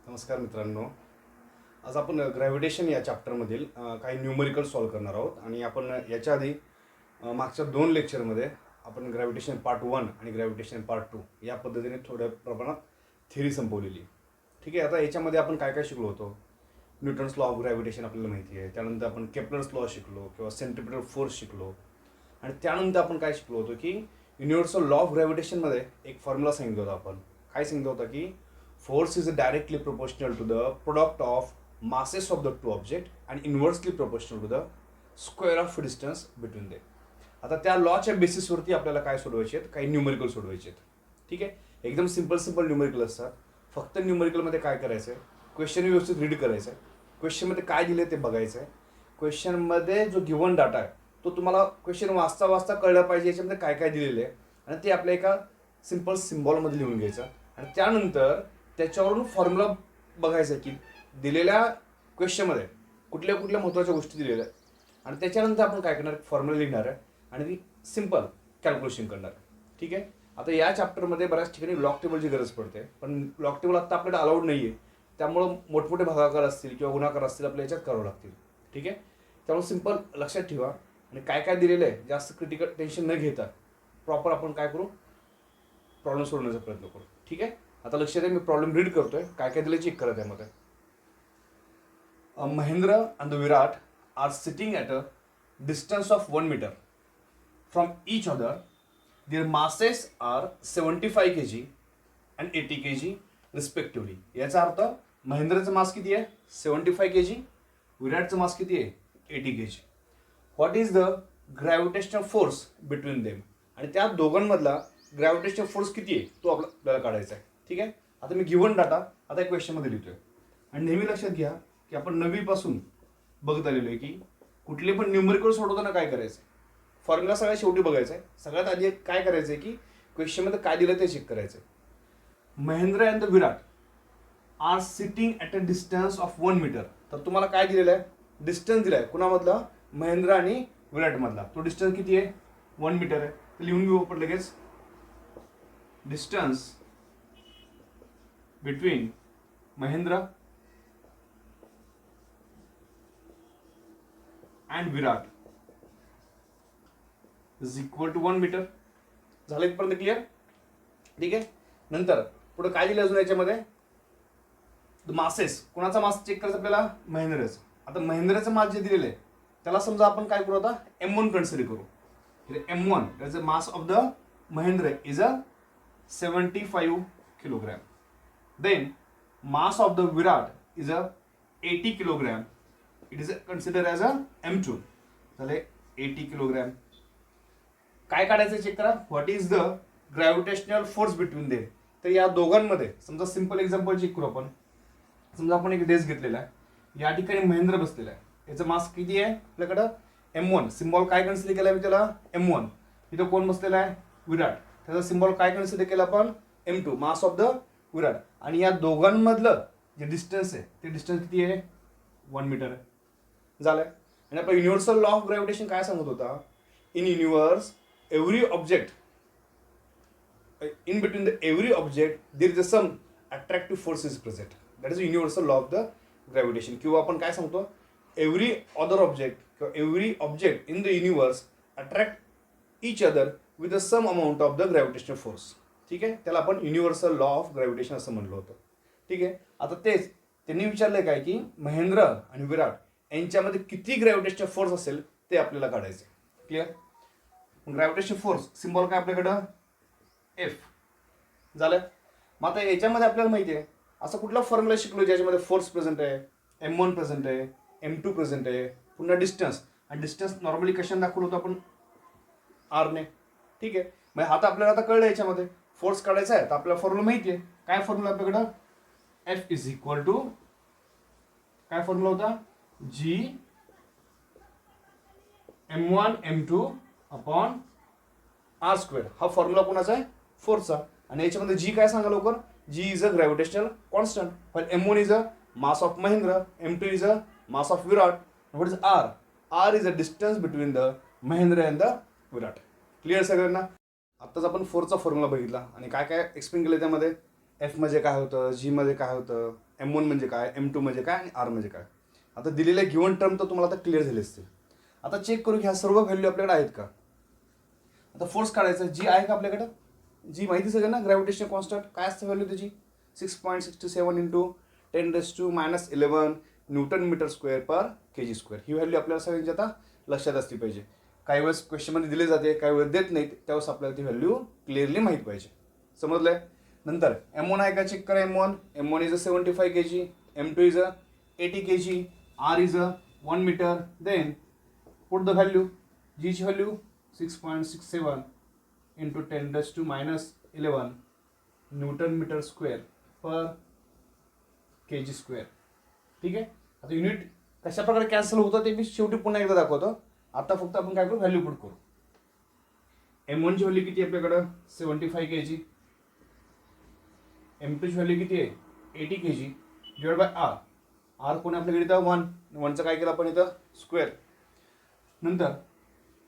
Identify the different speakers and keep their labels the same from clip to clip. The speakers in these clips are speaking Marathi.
Speaker 1: नमस्कार मित्रांनो. आज आपण ग्रॅव्हिटेशन या चॅप्टरमधील काही न्यूमरिकल सॉल्व करणार आहोत आणि आपण याच्या आधी मागच्या 2 लेक्चरमध्ये आपण ग्रॅव्हिटेशन पार्ट 1 आणि ग्रॅव्हिटेशन पार्ट 2 या पद्धतीने थोड्या प्रमाणात थिअरी संपवलेली. ठीक आहे. आता याच्यामध्ये आपण काय काय शिकलो होतो. न्यूटन्स लॉ ऑफ ग्रॅव्हिटेशन आपल्याला माहिती आहे. त्यानंतर आपण केप्लर्स लॉ शिकलो किंवा सेंट्रिपिटल फोर्स शिकलो आणि त्यानंतर आपण काय शिकलो होतो की युनिव्हर्सल लॉ ऑफ ग्रॅव्हिटेशनमध्ये एक फॉर्म्युला सांगितलं होतं. आपण काय सांगितलं होतं की force is directly proportional to the product of masses of the two object and inversely proportional to the square of distance between them. आता त्या लॉच्या बेसिसवरती आपल्याला काय सोडवायचे आहेत, काही न्यूमरिकल सोडवायचे आहेत. ठीक आहे. एकदम सिंपल न्यूमरिकल असतात. फक्त न्यूमरिकलमध्ये काय करायचं आहे, क्वेश्चन व्यवस्थित रीड करायचं आहे. क्वेश्चनमध्ये काय दिले ते बघायचं आहे. क्वेश्चनमध्ये जो गिव्हन डाटा आहे तो तुम्हाला क्वेश्चन वाचता वाचता कळलं पाहिजे याच्यामध्ये काय काय दिलेलं आहे आणि ते आपल्या एका सिंपल सिम्बॉलमध्ये लिहून घ्यायचं आणि त्यानंतर त्याच्यावरून फॉर्म्युला बघायचा की दिलेल्या क्वेश्चनमध्ये कुठल्या कुठल्या महत्त्वाच्या गोष्टी दिलेल्या आहेत आणि त्याच्यानंतर आपण काय करणार, फॉर्म्युला लिहिणार आहे आणि ती सिंपल कॅल्क्युलेशन करणार. ठीक आहे. आता या चॅप्टरमध्ये बऱ्याच ठिकाणी लॉग टेबलची गरज पडते, पण लॉग टेबल आत्ता आपल्याला अलाउड नाही आहे. त्यामुळं मोठमोठे भागाकार असतील किंवा गुणाकार असतील आपल्या याच्यात करावं लागतील. ठीक आहे. त्यामुळे सिंपल लक्षात ठेवा आणि काय काय दिलेलं आहे जास्त क्रिटिकल टेन्शन न घेता प्रॉपर आपण काय करू, प्रॉब्लेम सोडवण्याचा प्रयत्न करू. ठीक आहे. आता लक्षात आहे, मी प्रॉब्लेम रीड करतोय, काय काय दिलं चेक करा. त्यामध्ये Mahendra and the Virat are sitting at a distance of 1 metre from each other. Their masses are 75 kg and 80 kg respectively. याचा अर्थ महेंद्रचं मास किती आहे, 75 kg. विराटचं मास किती आहे, 80 kg. What is the gravitational force between them. आणि त्या दोघांमधला ग्रॅव्हिटेशनल फोर्स किती आहे तो आपल्याला काढायचा आहे. ठीक आहे. आता मी गिव्हन डाटा आता एक क्वेश्चनमध्ये लिहितोय आणि नेहमी लक्षात घ्या की आपण नववीपासून बघत आलेलो आहे की कुठले पण न्यूमरिकल सोडवताना काय करायचं, फॉर्म्युला सगळ्यात शेवटी बघायचा आहे. सगळ्यात आधी काय करायचं आहे की क्वेश्चनमध्ये काय दिलं ते चेक करायचं आहे. Mahendra and the Virat are sitting at a distance of 1 metre. तर तुम्हाला काय दिलेलं आहे, डिस्टन्स दिला आहे. कुणामधला, महेंद्र आणि विराटमधला. तो डिस्टन्स किती आहे, 1 मीटर आहे. तर लिहून घेऊ आपण लगेच. Distance between Mahendra and Virat is equal to 1 metre. झालं इथपर्यंत क्लिअर. ठीक आहे. नंतर पुढे काय दिलं अजून याच्यामध्ये, मासेस. कोणाचा मास चेक करायचा आपल्याला, महेंद्रचं. आता महेंद्रचं मास जे दिलेलं आहे त्याला समजा आपण काय करू, आता M1 कन्सिडर करू. M1 त्याच mass of the Mahendra is a 75 kilogram. Then mass of the Virat is a 80 kilogram. It is considered as a M2. झाले 80 किलोग्राम. काय काढायचं चेक करा, what is the gravitational force between them. तर या दोघांमध्ये समजा सिंपल एक्झाम्पल चेक करू आपण. समजा आपण एक डेस्क घेतलेला आहे, या ठिकाणी महेंद्र बसलेला आहे. याचं मास किती आहे आपल्याकडं, M1. सिम्बॉल काय कन्सिडर केला मी त्याला, M1. इथं कोण बसलेला आहे, विराट. त्याचा सिम्बॉल काय कन्सिडर केला आपण, M2, मास ऑफ द विराट. आणि या दोघांमधलं जे डिस्टन्स आहे ते डिस्टन्स किती आहे, 1 मीटर आहे. झालंय. आणि आपला युनिव्हर्सल लॉ ऑफ ग्रॅव्हिटेशन काय सांगत होता, in universe every object, in between the every object there is a some attractive force is present. That is universal law of the gravitation. किंवा आपण काय सांगतो, एव्हरी अदर ऑब्जेक्ट किंवा every object in the universe attract each other with the some amount of the gravitational force. ठीक आहे. त्याला आपण युनिव्हर्सल लॉ ऑफ ग्रॅव्हिटेशन असं म्हणलं होतं. ठीक आहे. आता तेच त्यांनी विचारलंय काय की महेंद्र आणि विराट यांच्यामध्ये किती ग्रॅव्हिटेशनल फोर्स असेल ते आपल्याला काढायचं. क्लिअर. ग्रॅव्हिटेशनल फोर्स सिम्बॉल काय आपल्याकडं, F. झालं. मग आता याच्यामध्ये आपल्याला माहिती आहे असं कुठला फॉर्म्युला शिकलो ज्याच्यामध्ये फोर्स प्रेझेंट आहे, M1 प्रेझेंट आहे, M2 प्रेझेंट आहे, पुन्हा डिस्टन्स. आणि डिस्टन्स नॉर्मली कशाने दाखवलं होतं आपण, R ने. ठीक आहे. मग आता आपल्याला आता कळलं याच्यामध्ये फोर्स काढायचा आहे तर आपल्याला फॉर्म्युला माहिती आहे. काय फॉर्म्युला आपल्याकडं, F इज इक्वल टू काय फॉर्म्युला होता, G M1 M2 upon R square. हा फॉर्म्युला कोणाचा आहे, फोर्सचा. आणि याच्यामध्ये G काय सांगा लवकर, G is a gravitational constant. पण M1 is a mass of Mahendra, M2 is a mass of Virat. What is R, R is a distance between the Mahendra and the Virat. Clear सगळ्यांना. आत्ताच आपण फोर्सचा फॉर्म्युला बघितला आणि काय काय एक्सप्लेन केलं त्यामध्ये, F मध्ये काय होतं, G मध्ये काय होतं, M1 म्हणजे काय, M2 म्हणजे काय आणि R म्हणजे काय. आता दिलेल्या गिवन टर्म तर तुम्हाला आता क्लिअर झाले असतील. आता चेक करू की ह्या सर्व व्हॅल्यू आपल्याकडे आहेत का. आता फोर्स काढायचं, जी आहे का आपल्याकडं, जी माहिती सगळं ना, ग्रॅव्हिटेशनल कॉन्स्टंट काय असतं व्हॅल्यू त्याची 6.67 into 10⁻11 newton metre square per kg square. ही व्हॅल्यू आपल्याला सगळ्यांची आता लक्षात असली पाहिजे. काही वेळेस क्वेश्चनमध्ये दिले जाते, काही वेळेस देत नाहीत, त्यावेळेस आपल्याला ती व्हॅल्यू क्लिअरली माहीत पाहिजे. समजलंय. नंतर M1 आहे का चेक करा. M1 is a 75 kg, M2 is a 80 kg, R is a 1 metre. Then put the value, G ची value 6.67 into 10⁻11 newton metre square per kg square. ठीक आहे. आता युनिट कशा प्रकारे कॅन्सल होतं ते मी शेवटी पुन्हा एकदा दाखवतो. आता फक्त आपण काय करू, व्हॅल्यू पुट करू. M1 ची व्हॅल्यू किती आहे आपल्याकडं 75 kg, M2 ची व्हॅल्यू किती आहे 80 kg divide by R. R कोण आपल्याकडे इथं 1चं काय केलं आपण इथं स्क्वेअर. नंतर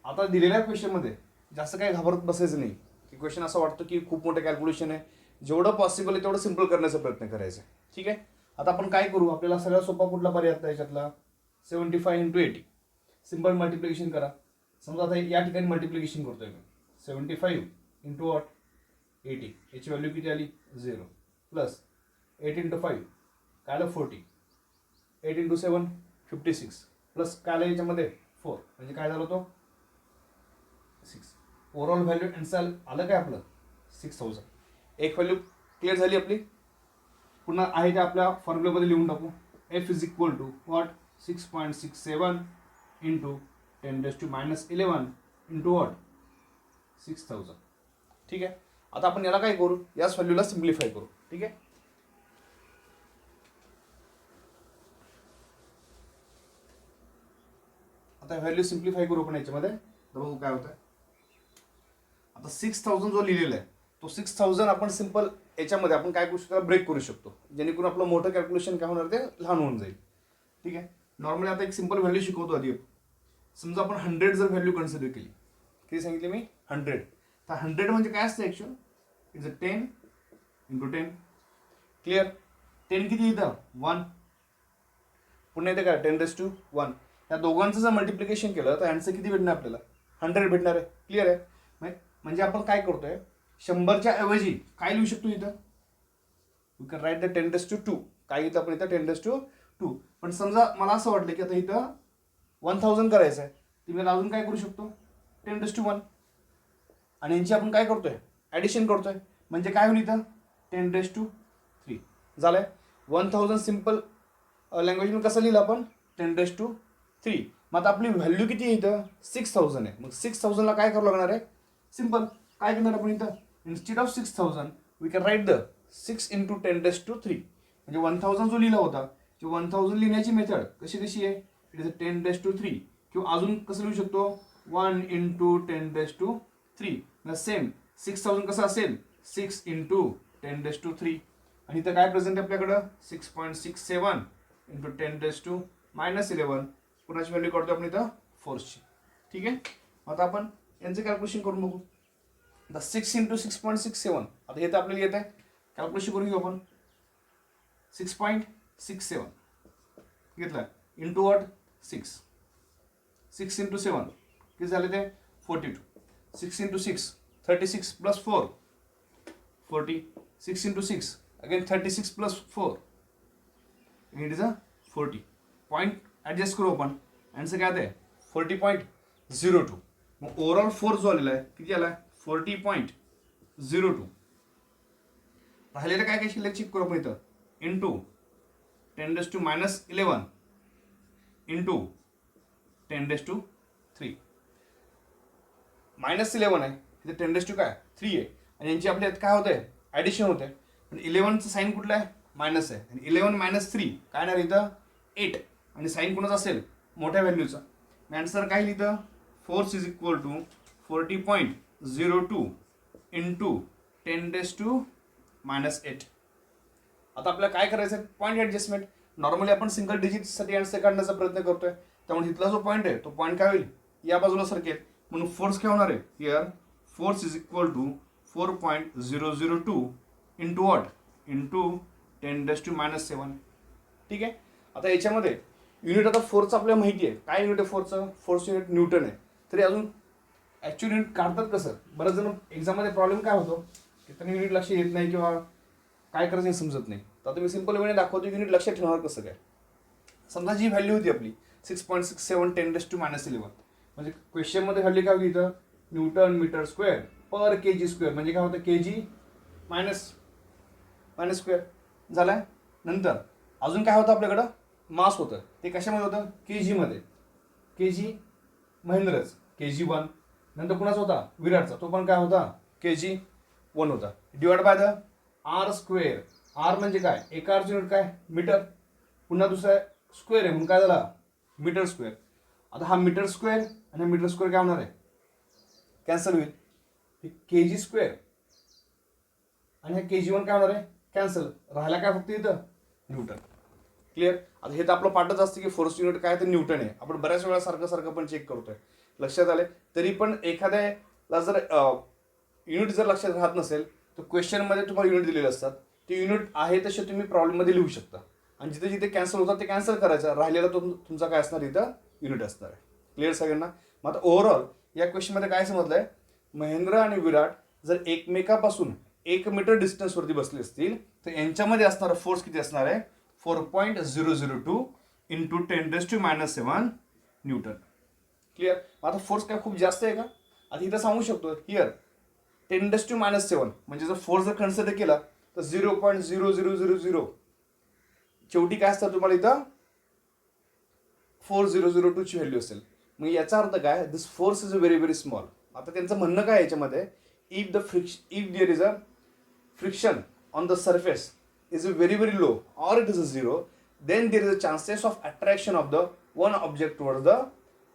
Speaker 1: आता दिलेल्या क्वेश्चनमध्ये जास्त काही घाबरत बसायचं नाही की क्वेश्चन असं वाटतं की खूप मोठं कॅल्क्युलेशन आहे. जेवढं पॉसिबल आहे तेवढं सिम्पल करण्याचा प्रयत्न करायचा. ठीक आहे. आता आपण काय करू, आपल्याला सगळ्यात सोपा कुठला पर्याय आता याच्यातला 75 इंटू 80. सिम्पल मल्टिप्लिकेशन करा. समजा आता या ठिकाणी मल्टिप्लिकेशन करतोय मी 75 इंटू वॉट 80. याची व्हॅल्यू किती आली 0 प्लस 8 इंटू 5 काय आलं 40, 8 इंटू 7 56 प्लस काय आलं याच्यामध्ये 4 म्हणजे काय झालं तो 6. ओव्हरऑल व्हॅल्यू आन्सर आलं काय आपलं 6000. एक व्हॅल्यू क्लिअर झाली आपली. पुन्हा आहे ते आपल्या फॉर्म्युलामध्ये लिहून टाकू. F is equal to what 6.67 into 10⁻11 into what 6000. ठीक आहे. आता आपण याला काय करू, याच व्हॅल्यूला सिम्प्लिफाय करू. ठीक आहे. आता व्हॅल्यू सिम्प्लिफाय करू आपण याच्यामध्ये, तर बघू काय होतं. आता 6000 जो लिहिलेला आहे तो 6000 आपण सिम्पल याच्यामध्ये आपण काय करू शकतो, ब्रेक करू शकतो, जेणेकरून आपलं मोठं कॅल्क्युलेशन काय होणार ते लहान होऊन जाईल. ठीक आहे. नॉर्मली आता एक सिम्पल व्हॅल्यू शिकवतो आधी. समजा आपण 100 जर व्हॅल्यू कन्सिडर केली, किती सांगितली मी 100. तर 100 म्हणजे काय असतं actual, is a 10 into 10. Clear. 10 किती इथं 1, पुन्हा येते काय 10⁻1. या दोघांचं जर मल्टिप्लिकेशन केलं तर आन्सर किती भेटणार आपल्याला 100 भेटणार आहे. क्लिअर आहे. म्हणजे आपण काय करतोय, 100च्या ऐवजी काय लिहू शकतो इथं, वी कॅन राईट द 10⁻2. काय घेतं आपण इथं 10⁻2. पण समजा मला असं वाटलं की आता इथं 1000 करायचं आहे, तर मी अजून काय करू शकतो 10⁻1. आणि यांची आपण काय करतोय ॲडिशन करतोय, म्हणजे काय होईल इथं 10⁻3 झालंय. 1000 सिम्पल लँग्वेजमध्ये कसं लिहिलं आपण 10⁻3. मग आता आपली व्हॅल्यू किती आहे इथं 6000 आहे. मग 6000ला काय करावं लागणार आहे, सिम्पल काय करणार आपण इथं, instead of 6000 we can write the 6 into 10⁻3. म्हणजे 1000 जो लिहिला होता, जो 1000 लिहिण्याची मेथड कशी आहे, इट इज अ 10⁻3. किंवा अजून कसं लिहू शकतो 1 इंटू 10⁻3. सेम 6000 कसं असेल 6 इंटू 10⁻3. आणि इथं काय प्रेझेंट आहे आपल्याकडं 6.67 इंटू 10⁻11. पुन्हाची व्हॅल्यू काढतो आपण इथं फोर्सची. ठीक आहे. आता आपण यांचं कॅल्क्युलेशन करून बघू. आता 6 इंटू 6.67. आता हे तर आपल्याला येत आहे, कॅल्क्युलेशन करून घेऊ आपण. 6.67 घेतलं इंटू वॉट 6 इंटू 7 किती झाले ते 42. 6 into 6 36 plus 4 40. 6 into 6 again 36 plus 4 it is a 40. Point adjust करू आपण. आन्सर काय आहे 40.02. मग ओव्हरऑल फोर्स जो आलेला आहे किती आला 40.02. राहिलेलं काय शिल्लक चेक करू आपण इथं इंटू 10⁻11 इंटू 10⁻3. -11 आहे तिथे 10 काय 3 आहे. आणि यांची आपल्यात काय होतंय ॲडिशन होत आहे. पण 11चं साईन कुठलं आहे मायनस आहे. आणि 11 - 3 काय येणार इथं 8. आणि साईन कोणाचा असेल मोठ्या व्हॅल्यूचा. आन्सर काय लिहितं force is equal to 40.02 into 10⁻8. आता आपल्याला काय करायचं आहे पॉईंट ॲडजस्टमेंट. नॉर्मली आपण सिंगल डिजिटसाठी आन्सर काढण्याचा प्रयत्न करतोय, त्यामुळे इथला जो पॉईंट आहे तो पॉईंट काय होईल या बाजूला सरकेल. म्हणून फोर्स काय होणार आहे here force is equal to 4.002 into what into 10⁻⁷. ठीक आहे. आता याच्यामध्ये युनिट आता फोर्सचं आपल्याला माहिती आहे. काय युनिट आहे फोर्सचं? फोर्स युनिट न्यूटन आहे. तरी अजून ॲक्च्युअल युनिट काढतात कसं? बरेच जण एक्झाममध्ये प्रॉब्लेम काय होतो की त्यांनी युनिट लक्ष येत नाही किंवा काय करायचं हे समजत नाही. तर आता मी सिम्पल वेळेने दाखवतो युनिट लक्षात ठेवणार कसं काय. समजा जी व्हॅल्यू होती आपली 6.67 10⁻11, म्हणजे क्वेश्चनमध्ये व्हॅल्यू काय होती इथं? Newton metre square per kg square, म्हणजे काय होतं? kg मायनस स्क्वेअर झालाय. नंतर अजून काय होतं आपल्याकडं? मास होतं. ते कशामध्ये होतं? kg मध्ये. kg महेंद्रच kg1. नंतर कुणाचा होता? विराटचा. तो पण काय होता? kg1 होता. Divide by the R square. R म्हणजे काय? एका आरचं युनिट काय? मीटर. पुन्हा दुसरा स्क्वेअर आहे म्हणून काय झाला? Metre square. आता हा मीटर स्क्वेअर आणि मीटर स्क्वेअर काय होणार आहे? कॅन्सल होईल. kg स्क्वेअर आणि हा kg1 काय होणार आहे? कॅन्सल. राहिला काय फक्त इथं? न्यूटन. क्लिअर. आता हे तर आपलं पाठच असतं की फोर्स युनिट काय तर न्यूटन आहे. आपण बऱ्याच वेळा सारखं पण चेक करतोय. लक्षात आले. तरी पण एखाद्याला जर युनिट जर लक्षात राहत नसेल तर क्वेश्चनमध्ये तुम्हाला युनिट दिलेले असतात. ते युनिट आहे तसे तुम्ही प्रॉब्लेममध्ये लिहू शकता आणि जिथे जिथे कॅन्सल होतात ते कॅन्सल करायचं. राहिलेला तुमचा काय असणार इथं? युनिट असणार आहे. क्लिअर सगळ्यांना. मग आता ओव्हरऑल या क्वेश्चनमध्ये काय समजलंय? महेंद्र आणि विराट जर एकमेकापासून 1 मीटर डिस्टन्सवरती बसले असतील तर यांच्यामध्ये असणारा फोर्स किती असणार आहे? 4.002 इंटू 10⁻⁷ न्यूटन. क्लिअर. आता फोर्स काय खूप जास्त आहे का? आता इथं सांगू शकतो हिअर 10⁻⁷ म्हणजे जर फोर्स जर कन्सिडर केला तर 0.0000 शेवटी काय असतं तुम्हाला इथं? 4002 ची व्हॅल्यू असेल. मग याचा अर्थ काय? This force is very very small. आता त्यांचं म्हणणं काय याच्यामध्ये? If there is a friction on the surface is very very low or it is a zero, then there is a chances of attraction of the one object towards the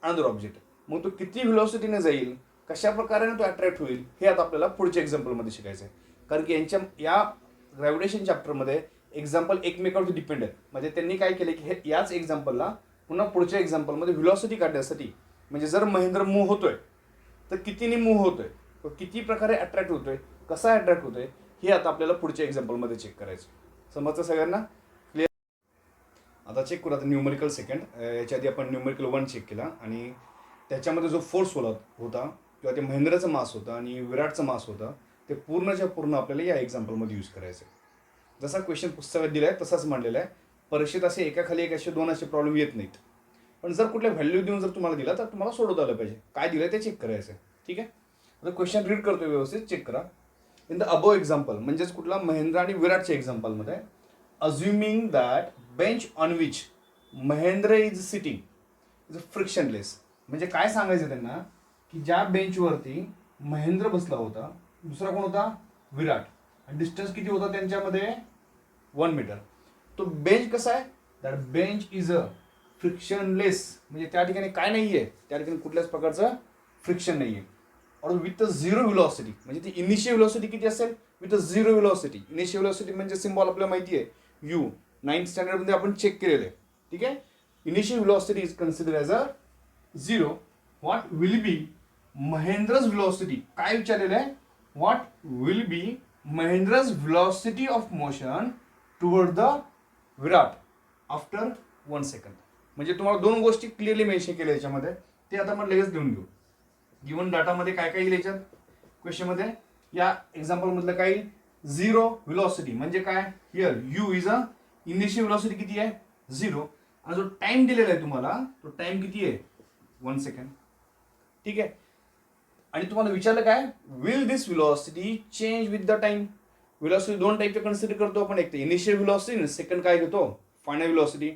Speaker 1: another object. मग तो किती व्हेलॉसिटीने जाईल, कशा प्रकारे तो अट्रॅक्ट होईल, हे आता आपल्याला पुढच्या एक्झाम्पलमध्ये शिकायचं आहे. कारण की यांच्या या ग्रॅव्हिटेशन चॅप्टरमध्ये एक्झाम्पल एकमेकांवरती डिपेंड आहेत. म्हणजे त्यांनी काय केलं की हे याच एक्झाम्पलला पुन्हा पुढच्या एक्झाम्पलमध्ये व्हेलॉसिटी काढण्यासाठी, म्हणजे जर महेंद्र मूव्ह होतोय तर कितीने मूव्ह होतोय, किती प्रकारे अट्रॅक्ट होतोय, कसा अट्रॅक्ट होतोय, हे आता आपल्याला पुढच्या एक्झाम्पलमध्ये चेक करायचं. समजतं सगळ्यांना? क्लिअर. आता चेक करू आता न्यूमरिकल सेकंड. याच्या आधी आपण न्यूमरिकल 1 चेक केला आणि त्याच्यामध्ये जो फोर्स होता किंवा ते महेंद्रचं मास होतं आणि विराटचं मास होतं ते पूर्णच्या पूर्ण आपल्याला या एक्झाम्पलमध्ये यूज करायचं आहे. जसा क्वेश्चन पुस्तकात दिला आहे तसाच मांडलेला आहे. परीक्षेत असे एकाखाली एक असे 2 असे प्रॉब्लेम येत नाहीत. पण जर कुठल्या व्हॅल्यू देऊन जर तुम्हाला दिला तर तुम्हाला सोडवता आलं पाहिजे. काय दिलं ते चेक करायचं आहे. ठीक आहे. आता क्वेश्चन रीड करतो व्यवस्थित, चेक करा. इन द अबो एक्झाम्पल म्हणजेच कुठला? महेंद्र आणि विराटच्या एक्झाम्पलमध्ये, assuming that bench on which Mahendra is sitting is frictionless. म्हणजे काय सांगायचं त्यांना की ज्या बेंचवरती महेंद्र बसला होता, दुसरा कोण होता? विराट, आणि डिस्टन्स किती होता त्यांच्यामध्ये? 1 मीटर. तो बेंच कसा आहे? That bench is a frictionless, म्हणजे त्या ठिकाणी काय नाहीये, त्या ठिकाणी कुठल्याच प्रकारचं फ्रिक्शन नाहीये. और विथ झिरो व्हेलॉसिटी, म्हणजे ती इनिशियल व्हेलॉसिटी किती असेल? With zero velocity. Initial velocity म्हणजे सिम्बॉल आपल्याला माहिती आहे यू. 9th स्टँडर्डमध्ये आपण चेक केलेलं आहे. ठीक आहे. Initial velocity is consider as a zero. What will be Mahendra's velocity? काय विचारलेलं आहे? What will be Mahendra's velocity of motion toward the Virat after 1 second. म्हणजे तुम्हाला 2 गोष्टी क्लिअरली मेन्शन केल्या याच्यामध्ये, ते आता आपण लगेच लिहून घेऊ. गिवन डाटामध्ये काय काय येईल याच्यात क्वेश्चनमध्ये? या एक्झाम्पल मधलं काय येईल? झिरो व्हेलॉसिटी म्हणजे काय? Here you is a initial velocity किती आहे? 0. आणि जो टाइम दिलेला आहे तुम्हाला तो टाइम किती आहे? 1 सेकंड. ठीक आहे. आणि तुम्हाला विचारलं काय? Will this velocity change with the time. Velocity 2 टाईपचे कन्सिडर करतो आपण. एक तर इनिशियल व्हेलॉसिटी आणि सेकंड काय घेतो? Final velocity.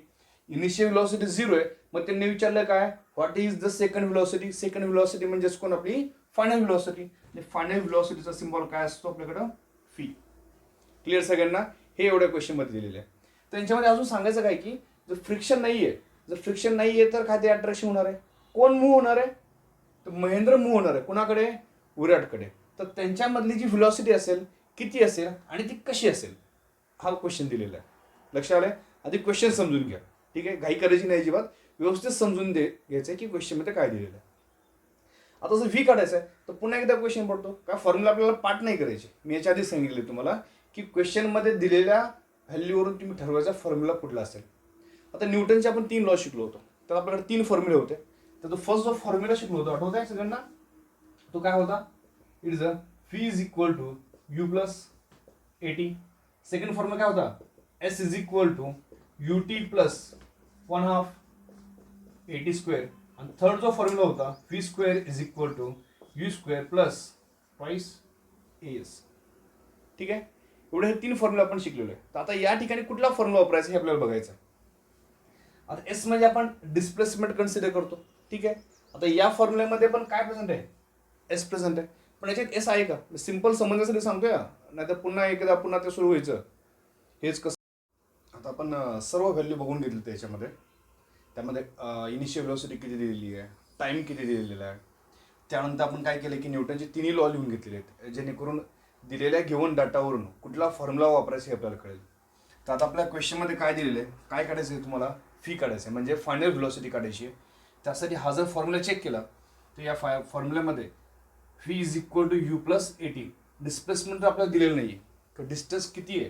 Speaker 1: इनिशियल व्हेलॉसिटी 0 आहे. मग त्यांनी विचारलं काय? What is the second velocity? Second velocity म्हणजे कोण? आपली फायनल व्हेलॉसिटी. फायनल व्हेलॉसिटीचा सिम्बॉल काय असतो आपल्याकडं? फी. क्लिअर सगळ्यांना? हे एवढ्या क्वेश्चन मध्ये दिलेलं आहे. तर यांच्यामध्ये अजून सांगायचं काय की जर फ्रिक्शन नाहीये तर काय ते अट्रॅक्शन होणार आहे? कोण मूव्ह होणार आहे? तर महेंद्र मूव्ह होणार आहे. कुणाकडे? विराटकडे. तर त्यांच्यामधली जी व्हेलॉसिटी असेल किती असेल आणि ती कशी असेल, हा क्वेश्चन दिलेला आहे. लक्षात आलंय? आधी क्वेश्चन समजून घ्या. ठीक आहे. घाई करायची नाही अजिबात. व्यवस्थित समजून घ्यायचंय की क्वेश्चनमध्ये काय दिलेलं आहे. आता जर व्ही काढायचं आहे तर पुन्हा एकदा क्वेश्चन पडतो. काय फॉर्म्युला आपल्याला पाठ नाही करायचे. मी याच्या आधी सांगितले तुम्हाला की क्वेश्चनमध्ये दिलेल्या व्हॅल्यूवरून तुम्ही ठरवायचा फॉर्म्युला कुठला असेल. आता न्यूटनचे आपण 3 लॉ शिकलो होतो, तर आपल्याकडे 3 फॉर्म्युले होते. तर तो फर्स्ट जो फॉर्म्युला शिकलो होतो आठवत आहे सगळ्यांना, तो काय होता? It is a V is equal to U plus AT. Second formula काय होता? S is equal to U T plus 1/2 AT square. आणि थर्ड जो फॉर्म्युला होता V square is equal to U square plus twice S. ठीक आहे, एवढे हे 3 फॉर्म्युला आपण शिकलेलो आहे. तर आता या ठिकाणी कुठला फॉर्म्युला वापरायचा हे आपल्याला बघायचं आहे. आता एस म्हणजे आपण डिस्प्लेसमेंट कन्सिडर करतो. ठीक आहे, आता या फॉर्म्युल्यामध्ये पण काय प्रेझेंट आहे? एस प्रेझेंट आहे. पण याच्यात एस आहे का? सिंपल समजण्यासाठी सांगतोय, नाहीतर पुन्हा ते सुरू व्हायचं हेच कसं. आता आपण सर्व व्हॅल्यू बघून घेतली त्याच्यामध्ये. त्यामध्ये इनिशियल व्हेलोसिटी किती दिलेली आहे, टाइम किती दिलेला आहे. त्यानंतर आपण काय केलं की न्यूटनचे 3 लॉ लिहून घेतलेले आहेत, जेणेकरून दिलेल्या गिव्हन डाटावरून कुठला फॉर्म्युला वापरायचा हे आपल्याला कळेल. तर आता आपल्या क्वेश्चनमध्ये काय दिलेलं आहे, काय काढायचं आहे तुम्हाला? फी काढायचं आहे, म्हणजे फायनल व्हेलोसिटी काढायची आहे. त्यासाठी हा जर फॉर्म्युला चेक केला तर या फॉर्म्युल्यामध्ये V is equal to U plus AT. Displacement आपल्याला दिलेलं नाही आहे, तर डिस्टन्स किती आहे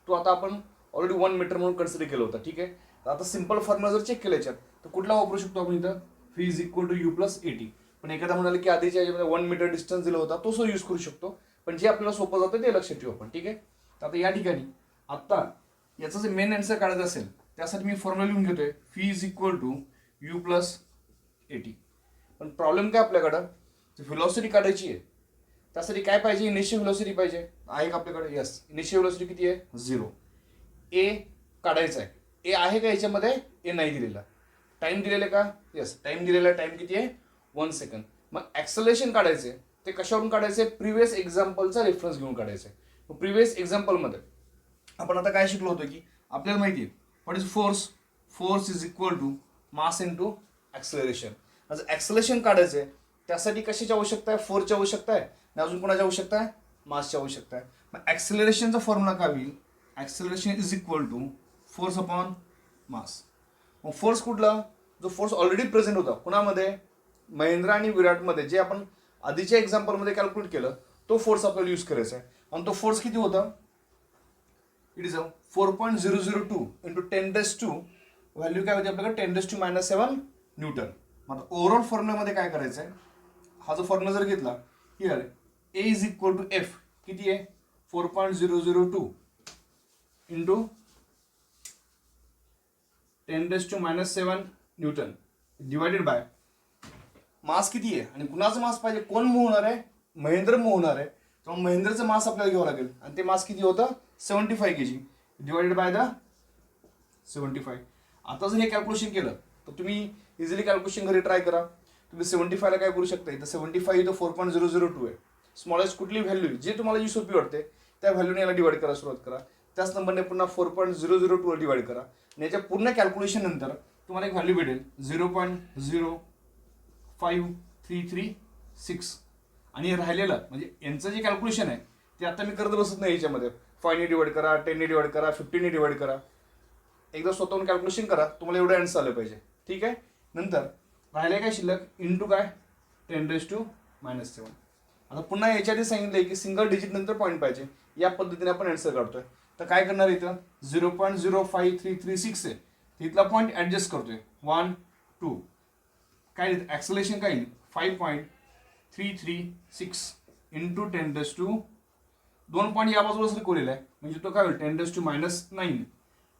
Speaker 1: तो आता आपण ऑलरेडी 1 मीटर म्हणून कन्सिडर केलं होतं. ठीक आहे, तर आता सिंपल फॉर्म्युला जर चेक केला याच्यात तर कुठला वापरू शकतो आपण इथं? V is equal to U plus AT. पण एखादा म्हणाले की आधीच्या याच्यामध्ये 1 मीटर डिस्टन्स दिला होता तो सो यूज करू शकतो, पण जे आपल्याला सोपं जातं ते लक्षात ठेवू आपण. ठीक आहे, तर आता या ठिकाणी आता याचं जे मेन आन्सर काढायचं असेल त्यासाठी मी फॉर्म्युला लिहून घेतोय V is equal to U plus AT. पण प्रॉब्लेम काय आपल्याकडं? व्हेलॉसिटी काढायची आहे, त्यासाठी काय पाहिजे? इनिशियल व्हेलॉसिटी पाहिजे. आहे का आपल्याकडे? यस, इनिशियल व्हेलॉसिटी किती आहे? 0. ए काढायचा आहे, ए आहे का याच्यामध्ये? ए नाही दिलेला. टाइम दिलेला का? यस, टाइम दिलेला. टाइम किती आहे? 1 सेकंड. मग ॲक्सलेरेशन काढायचे, ते कशावरून काढायचे? प्रिव्हियस एक्झाम्पलचा रेफरन्स घेऊन काढायचे. मग प्रिव्हियस एक्झाम्पलमध्ये आपण आता काय शिकलो होतो की आपल्याला माहिती आहे what is force. Force is equal to mass into acceleration. आज ॲक्सलेरेशन काढायचं आहे, त्यासाठी कशाची आवश्यकता आहे? फोर्सची आवश्यकता आहे, आणि अजून कोणाची आवश्यकता आहे? मासची आवश्यकता आहे. मग ॲक्सलरेशनचा फॉर्म्युला काय होईल? Acceleration is equal to force upon mass. मग फोर्स कुठला? जो फोर्स ऑलरेडी प्रेझेंट होता कुणामध्ये? महिंद्रा आणि विराटमध्ये, जे आपण आधीच्या एक्झाम्पलमध्ये कॅल्क्युलेट केलं तो फोर्स आपल्याला यूज करायचा आहे. आणि तो फोर्स किती होता? It is a 4.002 into 10⁻². Value काय होती आपल्याकडे? 10⁻⁻7 न्यूटन. मग आता ओव्हरऑल फॉर्म्युल्यामध्ये काय करायचं आहे? हा जो फॉर्म्युला जर घेतला here a is equal to F किती आहे? 4.002 into 10⁻⁻7 newton divided by mass किती आहे आणि कुणाचं मास पाहिजे? कोण मूव्ह होणार आहे? महेंद्र मूव्ह होणार आहे. तर महेंद्रचं मास आपल्याला घ्यावं लागेल, आणि ते मास किती होतं? 75 kg डिवायडेड बाय द 75. आता जर हे कॅल्क्युलेशन केलं तर तुम्ही इझिली कॅल्क्युलेशन घरी ट्राय करा. तुम्ही 75ला काय करू शकता? इथं 75 इथं 4.002 आहे. स्मॉलेस्ट कुठली व्हॅल्यू जे तुम्हाला जी सोपी वाटते त्या व्हॅल्यूने याला डिवाइड करायला सुरुवात करा. त्याच नंबरने पुन्हा 4.002 डिवाइड करा, आणि याच्या पूर्ण कॅल्क्युलेशन नंतर तुम्हाला एक व्हॅल्यू भेटेल 0.05336. आणि राहिलेलं म्हणजे यांचं जे कॅल्क्युलेशन आहे ते आता मी करत बसत नाही. याच्यामध्ये 5ने डिवाइड करा, 10ने डिवाइड करा, 15ने डिवाइड करा. एकदा स्वतःहून कॅल्क्युलेशन करा, तुम्हाला एवढं आन्सर आलं पाहिजे. ठीक आहे, नंतर राहिले काय शिल्लक? इंटू काय? 10⁻⁻7. आता पुन्हा याच्या आधी सांगितलंय की सिंगल डिजिट नंतर पॉईंट पाहिजे. या पद्धतीने आपण आन्सर काढतोय. तर काय करणार इथं? 0.05336 आहे, इथला पॉईंट ऍडजस्ट करतोय 1 2. काय ॲक्सलेरेशन काय येईल? 5.336 इंटू 10⁻². 2 पॉईंट या बाजूला सरकवलेला आहे, म्हणजे तो काय होईल? 10⁻⁹.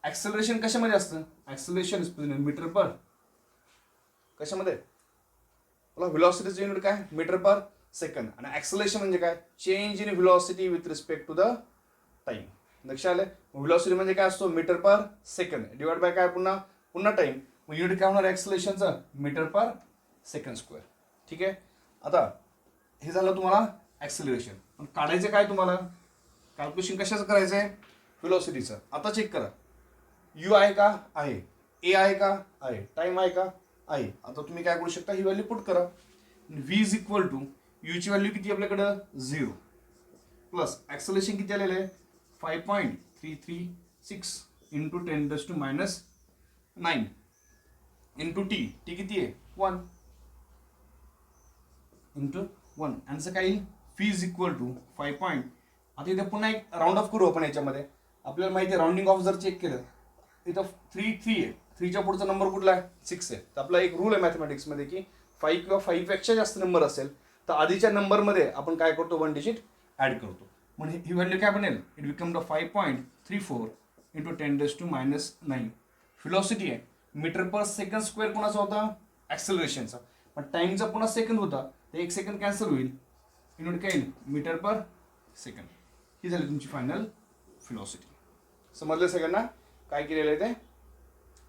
Speaker 1: ॲक्सलरेशन कशामध्ये असतं? ॲक्सलरेशन मीटर पर कशामध्ये? मला व्हेलॉसिटीचं युनिट काय? Metre per second. आणि ॲक्सलरेशन म्हणजे काय? Change in velocity with respect to the time. लक्षात आलं? व्हेलॉसिटी म्हणजे काय असतो? Metre per second divide by काय? पुन्हा टाइम. मग युनिट काय होणार ॲक्सलरेशनचं? Metre per second square. ठीक आहे, आता हे झालं तुम्हाला ॲक्सलरेशन. पण काढायचं काय तुम्हाला? कॅल्क्युलेशन कशाचं करायचं आहे? व्हेलॉसिटीचं. आता चेक करा, यू आहे का? आहे. ए आहे का? आहे. टाइम आहे का? आहे. आता तुम्ही काय करू शकता? ही व्हॅल्यू पुट करा. व्ही इज इक्वल टू यूची व्हॅल्यू किती आपल्याकडं? 0 प्लस ॲक्सलेरेशन किती आलेलं आहे? 5.336 इंटू 10⁻⁹ इंटू टी. टी किती आहे? 1 इंटू 1. आन्सर काय येईल? Phi is equal to 5. आता इथे पुन्हा एक राऊंड ऑफ करू आपण याच्यामध्ये. आपल्याला माहिती आहे राऊंडिंग ऑफ जर चेक केलं इथं 3 आहे, 3च्या पुढचा नंबर कुठला आहे 6 आहे. तर आपला एक रूल आहे मॅथमॅटिक्समध्ये की 5 किंवा 5पेक्षा जास्त नंबर असेल तर आधीच्या नंबरमध्ये आपण काय करतो 1 डिजिट ॲड करतो. म्हणून ही व्हॅल्यू काय बनेल, it become the 5.34 into 10⁻⁹. Velocity आहे मीटर पर सेकंड स्क्वेअर कोणाचा होता, ॲक्सेलरेशनचा. पण टाइमचा पुन्हा सेकंद होता तर 1 सेकंद कॅन्सल होईल, युनिट काय येईल मीटर पर सेकंड. ही झाली तुमची फायनल व्हेलॉसिटी. समजलं सगळ्यांना काय केलेलं आहे ते.